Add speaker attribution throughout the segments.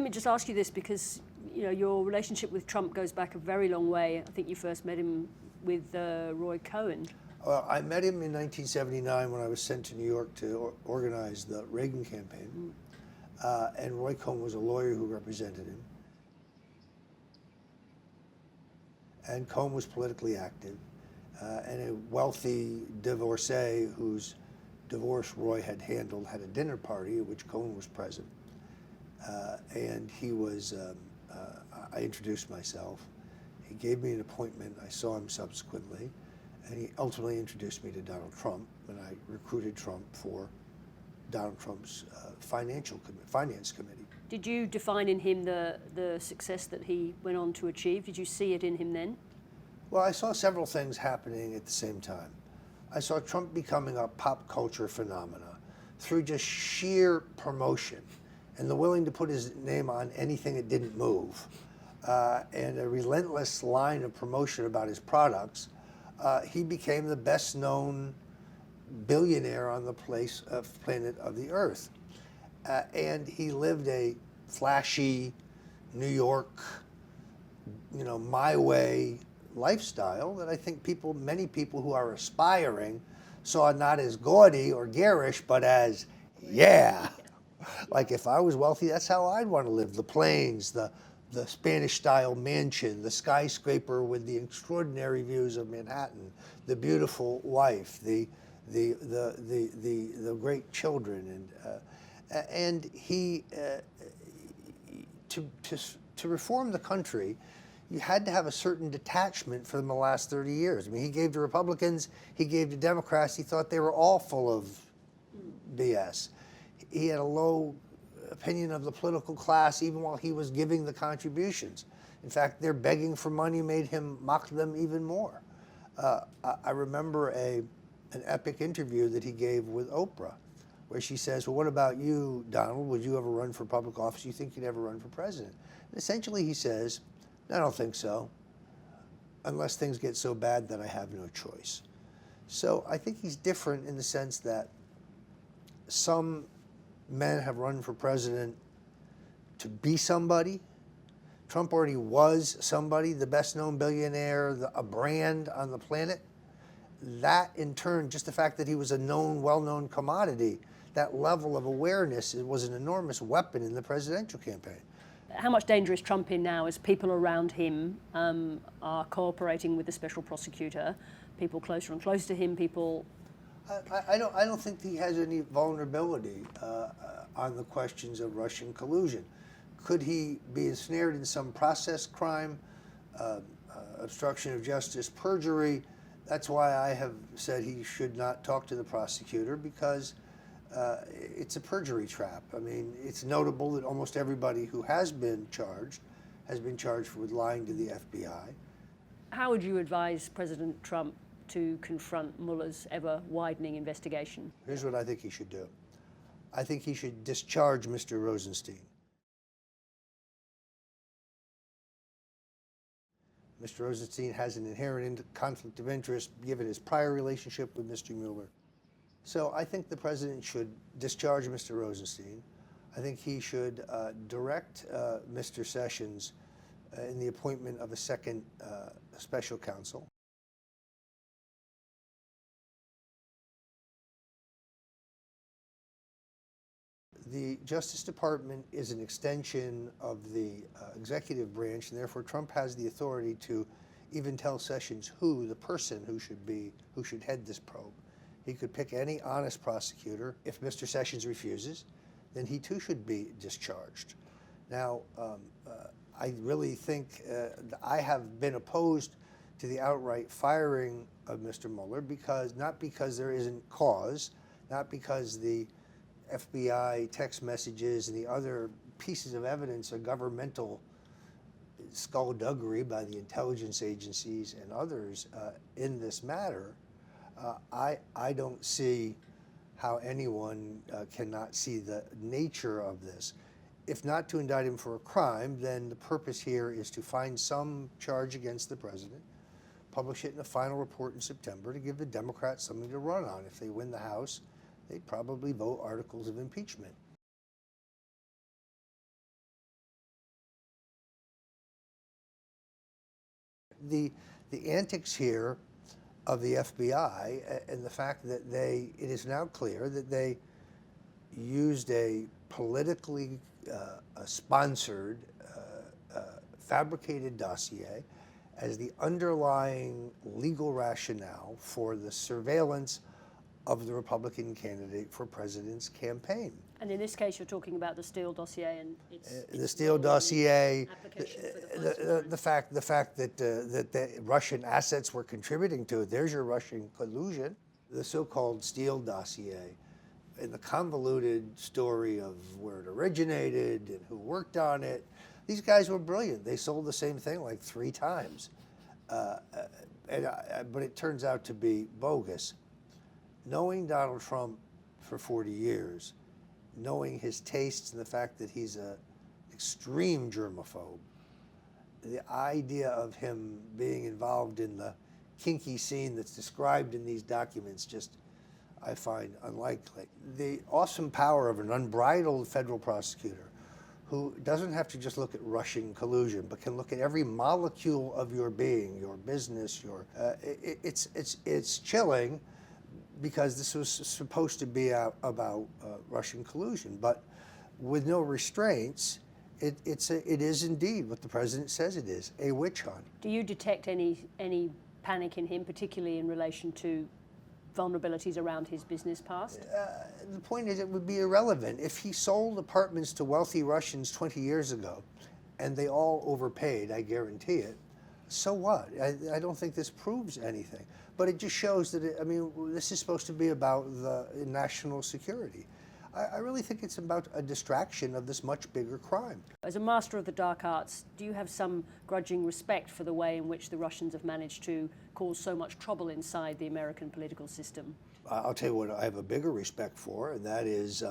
Speaker 1: Let me just ask you this, because your relationship with Trump goes back a very long way. I think you first met him with Roy Cohn.
Speaker 2: Well, I met him in 1979 when I was sent to New York to organize the Reagan campaign. And Roy Cohn was a lawyer who represented him. And Cohn was politically active, and a wealthy divorcee whose divorce Roy had handled had a dinner party at which Cohn was present. And he was, I introduced myself. He gave me an appointment. I saw him subsequently. And he ultimately introduced me to Donald Trump, and I recruited Trump for Donald Trump's finance committee.
Speaker 1: Did you define in him the success that he went on to achieve? Did you see it in him then?
Speaker 2: Well, I saw several things happening at the same time. I saw Trump becoming a pop culture phenomena through just sheer promotion and the willing to put his name on anything that didn't move, and a relentless line of promotion about his products. He became the best known billionaire on the planet of the Earth. And he lived a flashy New York, my way lifestyle that I think many people who are aspiring saw not as gaudy or garish, but as, yeah. Like if I was wealthy, that's how I'd want to live. The planes, the Spanish-style mansion, the skyscraper with the extraordinary views of Manhattan, the beautiful wife, the great children, and he to reform the country, you had to have a certain detachment from the last 30 years. I mean, he gave to Republicans, he gave to Democrats. He thought they were all full of BS. He had a low opinion of the political class even while he was giving the contributions. In fact, their begging for money made him mock them even more. I remember an epic interview that he gave with Oprah, where she says, well, what about you, Donald? Would you ever run for public office? You think you'd ever run for president? And essentially he says, I don't think so, unless things get so bad that I have no choice. So I think he's different in the sense that some men have run for president to be somebody. Trump already was somebody, the best known billionaire, a brand on the planet. That in turn, just the fact that he was a known, well-known commodity, that level of awareness, it was an enormous weapon in the presidential campaign.
Speaker 1: How much danger is Trump in now as people around him are cooperating with the special prosecutor, people closer and closer to him, people...
Speaker 2: I don't think he has any vulnerability on the questions of Russian collusion. Could he be ensnared in some process crime, obstruction of justice, perjury? That's why I have said he should not talk to the prosecutor, because it's a perjury trap. I mean, it's notable that almost everybody who has been charged with lying to the FBI.
Speaker 1: How would you advise President Trump to confront Mueller's ever-widening investigation?
Speaker 2: Here's what I think he should do. I think he should discharge Mr. Rosenstein. Mr. Rosenstein has an inherent conflict of interest given his prior relationship with Mr. Mueller. So I think the president should discharge Mr. Rosenstein. I think he should direct Mr. Sessions in the appointment of a second special counsel. The Justice Department is an extension of the executive branch, and therefore Trump has the authority to even tell Sessions who should head this probe. He could pick any honest prosecutor. If Mr. Sessions refuses, then he too should be discharged. Now, I really think I have been opposed to the outright firing of Mr. Mueller not because there isn't cause, not because the FBI text messages and the other pieces of evidence are governmental skullduggery by the intelligence agencies and others in this matter. I don't see how anyone cannot see the nature of this. If not to indict him for a crime, then the purpose here is to find some charge against the president, publish it in a final report in September to give the Democrats something to run on. If they win the House, they'd probably vote articles of impeachment. The antics here of the FBI and the fact that it is now clear that they used a politically sponsored, fabricated dossier as the underlying legal rationale for the surveillance of the Republican candidate for president's campaign.
Speaker 1: And in this case, you're talking about the Steele dossier and its
Speaker 2: The Steele dossier,
Speaker 1: application for the
Speaker 2: the fact that the Russian assets were contributing to it. There's your Russian collusion. The so-called Steele dossier, and the convoluted story of where it originated and who worked on it. These guys were brilliant. They sold the same thing like 3 times, but it turns out to be bogus. Knowing Donald Trump for 40 years, knowing his tastes and the fact that he's an extreme germaphobe, the idea of him being involved in the kinky scene that's described in these documents just, I find unlikely. The awesome power of an unbridled federal prosecutor who doesn't have to just look at Russian collusion, but can look at every molecule of your being, your business, it's chilling, because this was supposed to be about Russian collusion, but with no restraints, it is indeed what the president says it is, a witch hunt.
Speaker 1: Do you detect any panic in him, particularly in relation to vulnerabilities around his business past?
Speaker 2: The point is, it would be irrelevant. If he sold apartments to wealthy Russians 20 years ago, and they all overpaid, I guarantee it, so what? I don't think this proves anything. But it just shows that, this is supposed to be about the national security. I really think it's about a distraction of this much bigger crime.
Speaker 1: As a master of the dark arts, do you have some grudging respect for the way in which the Russians have managed to cause so much trouble inside the American political system?
Speaker 2: I'll tell you what I have a bigger respect for, and that is,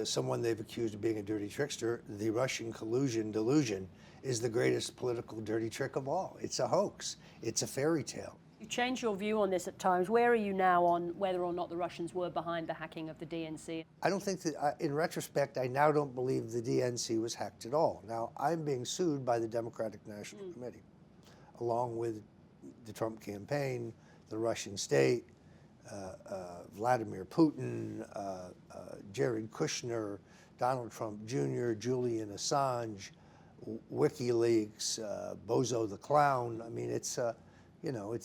Speaker 2: someone they've accused of being a dirty trickster, the Russian collusion delusion is the greatest political dirty trick of all. It's a hoax. It's a fairy tale.
Speaker 1: You change your view on this at times. Where are you now on whether or not the Russians were behind the hacking of the DNC?
Speaker 2: I don't think that, in retrospect, I now don't believe the DNC was hacked at all. Now, I'm being sued by the Democratic National Committee, along with the Trump campaign, the Russian state, Vladimir Putin, Jared Kushner, Donald Trump Jr., Julian Assange, WikiLeaks, Bozo the Clown. It's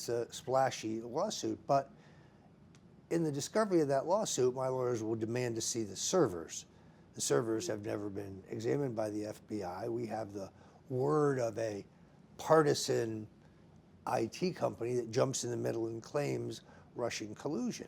Speaker 2: a splashy lawsuit, but in the discovery of that lawsuit, my lawyers will demand to see the servers. The servers have never been examined by the FBI. We have the word of a partisan IT company that jumps in the middle and claims Russian collusion.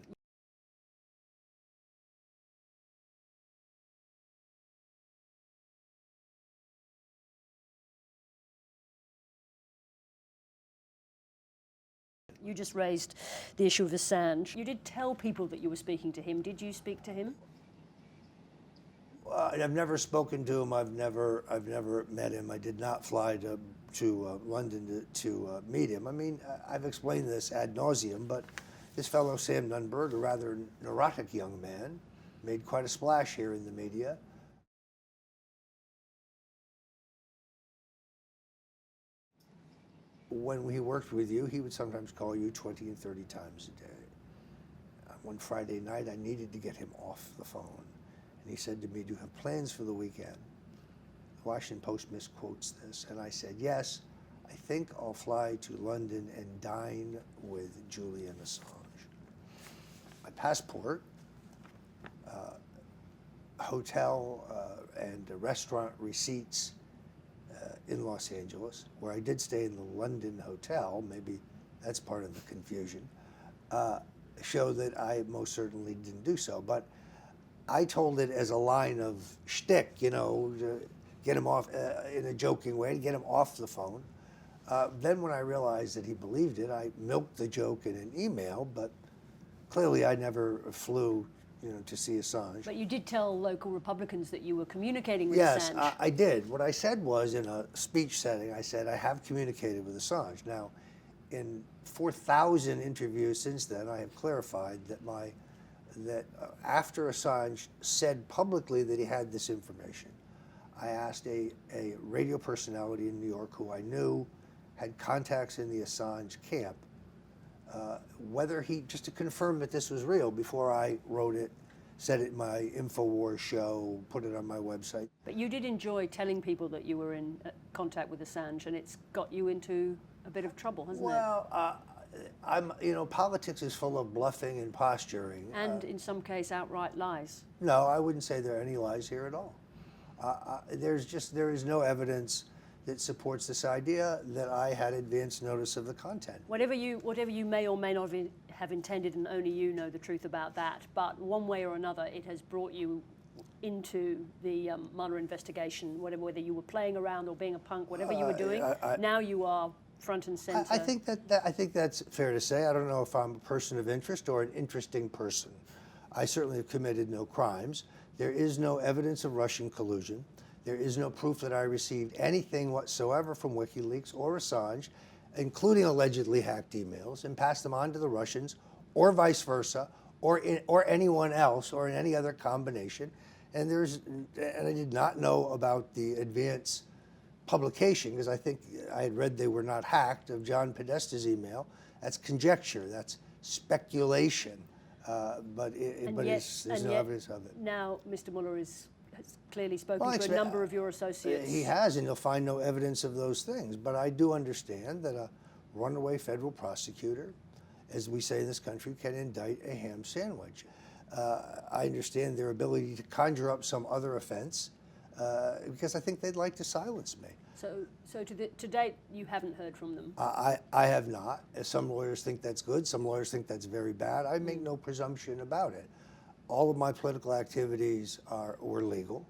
Speaker 1: You just raised the issue of Assange. You did tell people that you were speaking to him. Did you speak to him?
Speaker 2: I've never spoken to him. I've never met him. I did not fly to London to meet him. I've explained this ad nauseum, but this fellow Sam Nunberg, a rather neurotic young man, made quite a splash here in the media. When he worked with you, he would sometimes call you 20 and 30 times a day. One Friday night, I needed to get him off the phone. And he said to me, "Do you have plans for the weekend?" The Washington Post misquotes this. And I said, "Yes, I think I'll fly to London and dine with Julian Assange." My passport, hotel and restaurant receipts in Los Angeles, where I did stay in the London hotel, maybe that's part of the confusion, show that I most certainly didn't do so. But I told it as a line of shtick, to get him off, in a joking way, to get him off the phone. Then when I realized that he believed it, I milked the joke in an email, but clearly I never flew to see Assange.
Speaker 1: But you did tell local Republicans that you were communicating with
Speaker 2: Yes,
Speaker 1: Assange.
Speaker 2: I did. What I said was, in a speech setting, I said, I have communicated with Assange. Now, in 4,000 interviews since then, I have clarified that after Assange said publicly that he had this information, I asked a radio personality in New York who I knew had contacts in the Assange camp, whether he, just to confirm that this was real before I wrote it, said it in my InfoWars show, put it on my website.
Speaker 1: But you did enjoy telling people that you were in contact with Assange, and it's got you into a bit of trouble, hasn't it?
Speaker 2: Well, politics is full of bluffing and posturing.
Speaker 1: And in some case, outright lies.
Speaker 2: No, I wouldn't say there are any lies here at all. There is no evidence that supports this idea that I had advance notice of the content.
Speaker 1: Whatever you may or may not have intended, and only you know the truth about that, but one way or another, it has brought you into the Mueller investigation, whether you were playing around or being a punk, whatever you were doing, now you are front and center.
Speaker 2: I think that's fair to say. I don't know if I'm a person of interest or an interesting person. I certainly have committed no crimes. There is no evidence of Russian collusion. There is no proof that I received anything whatsoever from WikiLeaks or Assange, including allegedly hacked emails, and passed them on to the Russians, or vice versa, or anyone else, or in any other combination. And I did not know about the advance publication, because I think I had read they were not hacked, of John Podesta's email. That's conjecture. That's speculation. There's no evidence of it.
Speaker 1: Now, Mr. Mueller has clearly spoken to a number of your associates.
Speaker 2: He has, and you'll find no evidence of those things. But I do understand that a runaway federal prosecutor, as we say in this country, can indict a ham sandwich. I understand their ability to conjure up some other offense, because I think they'd like to silence me.
Speaker 1: So to date, you haven't heard from them?
Speaker 2: I have not. Some lawyers think that's good. Some lawyers think that's very bad. I make no presumption about it. All of my political activities were legal.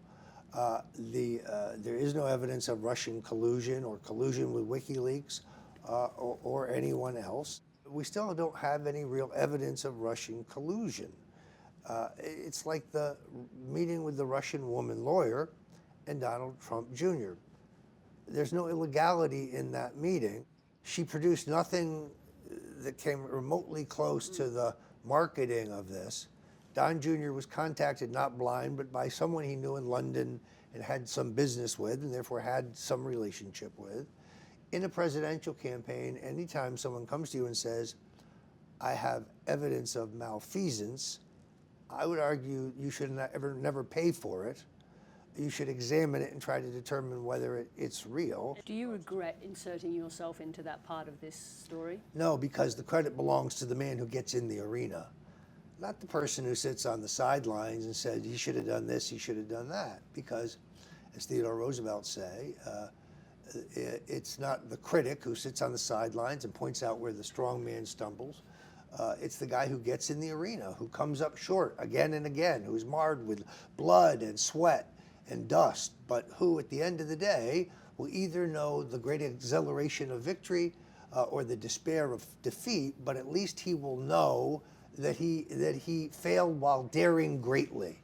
Speaker 2: There is no evidence of Russian collusion or collusion with WikiLeaks or anyone else. We still don't have any real evidence of Russian collusion. It's like the meeting with the Russian woman lawyer and Donald Trump Jr. There's no illegality in that meeting. She produced nothing that came remotely close to the marketing of this. Don Jr. was contacted, not blind, but by someone he knew in London and had some business with, and therefore had some relationship with. In a presidential campaign, anytime someone comes to you and says, I have evidence of malfeasance, I would argue you should never pay for it. You should examine it and try to determine whether it's real.
Speaker 1: Do you regret inserting yourself into that part of this story?
Speaker 2: No, because the credit belongs to the man who gets in the arena, not the person who sits on the sidelines and said, he should have done this, he should have done that. Because, as Theodore Roosevelt say, it's not the critic who sits on the sidelines and points out where the strong man stumbles. It's the guy who gets in the arena, who comes up short again and again, who's marred with blood and sweat and dust, but who at the end of the day will either know the great exhilaration of victory or the despair of defeat, but at least he will know that he failed while daring greatly.